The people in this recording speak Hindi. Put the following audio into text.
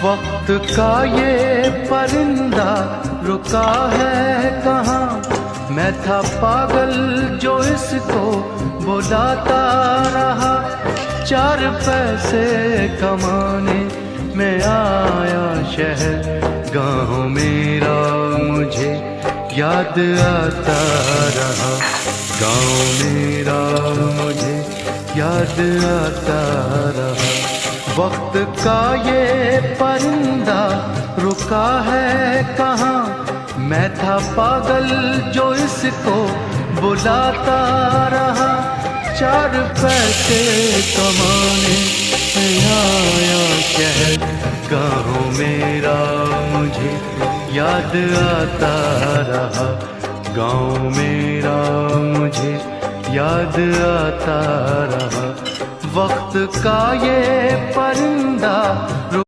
वक्त का ये परिंदा रुका है कहाँ। मैं था पागल जो इसको बुलाता रहा। 4 पैसे कमाने में आया शहर, गाँव मेरा मुझे याद आता रहा। गाँव मेरा मुझे याद आता रहा। वक्त का ये परिंदा रुका है कहाँ। मैं था पागल जो इसको बुलाता रहा। 4 पैसे कमाने में आया शहर, गाँव मेरा मुझे याद आता रहा। गाँव मेरा मुझे याद आता रहा। वक्त का ये परिंदा